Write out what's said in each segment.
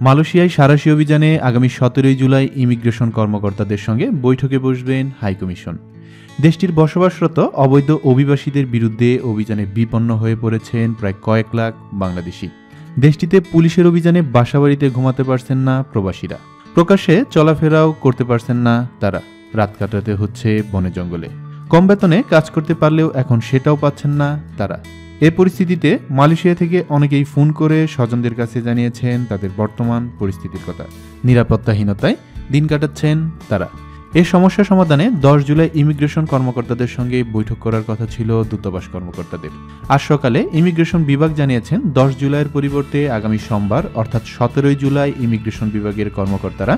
মালয়েশিয়ায় সাঁড়াশি অভিযানে আগামী 17 জুলাই ইমিগ্রেশন কর্মকর্তাদের সঙ্গে বৈঠকে বসবেন হাইকমিশন। দেশটির বসবাসরত অবৈধ অভিবাসীদের বিরুদ্ধে অভিযানে বিপন্ন হয়ে পড়েছেন প্রায় কয়েক লাখ বাংলাদেশি। দেশটিতে পুলিশের অভিযানে বাসাবাড়িতে ঘুমাতে পারছেন না প্রবাসীরা, প্রকাশ্যে চলাফেরাও করতে পারছেন না তারা, রাত কাটাতে হচ্ছে বনে জঙ্গলে। কম বেতনে কাজ করতে পারলেও এখন সেটাও পাচ্ছেন না তারা। এ পরিস্থিতিতে মালয়েশিয়া থেকে অনেকেই ফোন করে স্বজনদের কাছে জানিয়েছেন তাদের বর্তমান পরিস্থিতির কথা। নিরাপত্তাহীনতায় দিন কাটাচ্ছেন তারা। এ সমস্যা সমাধানে 10 জুলাই ইমিগ্রেশন কর্মকর্তাদের সঙ্গে বৈঠক করার কথা ছিল দূতাবাস কর্মকর্তাদের। আজ সকালে ইমিগ্রেশন বিভাগ জানিয়েছেন 10 জুলাইয়ের পরিবর্তে আগামী সোমবার অর্থাৎ 17 জুলাই ইমিগ্রেশন বিভাগের কর্মকর্তারা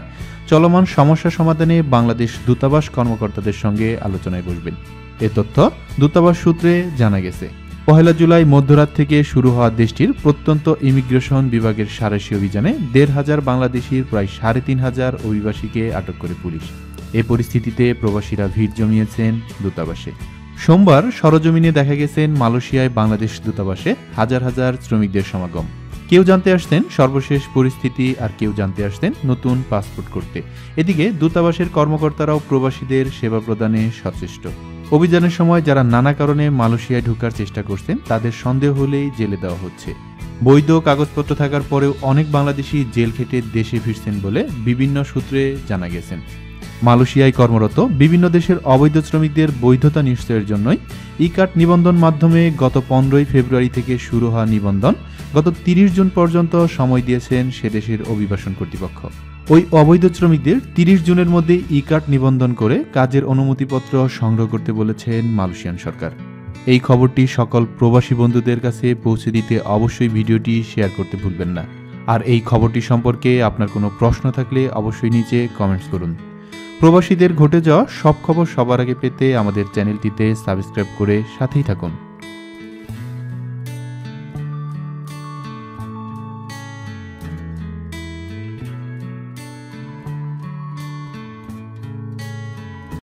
চলমান সমস্যা সমাধানে বাংলাদেশ দূতাবাস কর্মকর্তাদের সঙ্গে আলোচনায় বসবেন। এ তথ্য দূতাবাস সূত্রে জানা গেছে। 1 জুলাই মধ্যরাত থেকে শুরু হওয়া দেশটির প্রত্যন্ত ইমিগ্রেশন বিভাগের সাঁড়াশি অভিযানে 1,500 বাংলাদেশির প্রায় 3,500 অভিবাসীকে আটক করে পুলিশ। এ পরিস্থিতিতে প্রবাসীরা ভিড় জমিয়েছেন দূতাবাসে। সোমবার সরজমিনে দেখা গেছেন মালয়েশিয়ায় বাংলাদেশ দূতাবাসে হাজার হাজার শ্রমিকদের সমাগম। কেউ জানতে আসতেন সর্বশেষ পরিস্থিতি, আর কেউ জানতে আসতেন নতুন পাসপোর্ট করতে। এদিকে দূতাবাসের কর্মকর্তারাও প্রবাসীদের সেবা প্রদানে সচেষ্ট। অভিযানের সময় যারা নানা কারণে মালয়েশিয়ায় ঢোকার চেষ্টা করছেন তাদের সন্দেহ হলেই জেলে দেওয়া হচ্ছে। বৈধ কাগজপত্র থাকার পরেও অনেক বাংলাদেশি জেল খেটে দেশে ফিরছেন বলে বিভিন্ন সূত্রে জানা গেছেন। মালয়েশিয়ায় কর্মরত বিভিন্ন দেশের অবৈধ শ্রমিকদের বৈধতা নিশ্চয়ের জন্যই ই-কার্ড নিবন্ধন মাধ্যমে গত 15 ফেব্রুয়ারি থেকে শুরু হওয়া নিবন্ধন গত 30 জুন পর্যন্ত সময় দিয়েছেন সে দেশের অভিবাসন কর্তৃপক্ষ। ওই অবৈধ শ্রমিকদের 30 জুনের মধ্যে ই-কার্ড নিবন্ধন করে কাজের অনুমতিপত্র সংগ্রহ করতে বলেছেন মালয়েশিয়ান সরকার। এই খবরটি সকল প্রবাসী বন্ধুদের কাছে পৌঁছে দিতে অবশ্যই ভিডিওটি শেয়ার করতে ভুলবেন না। আর এই খবরটি সম্পর্কে আপনার কোনো প্রশ্ন থাকলে অবশ্যই নিচে কমেন্টস করুন। প্রবাসীদের ঘটে যাওয়া সব খবর সবার আগে পেতে আমাদের চ্যানেলটিতে সাবস্ক্রাইব করে সাথেই থাকুন।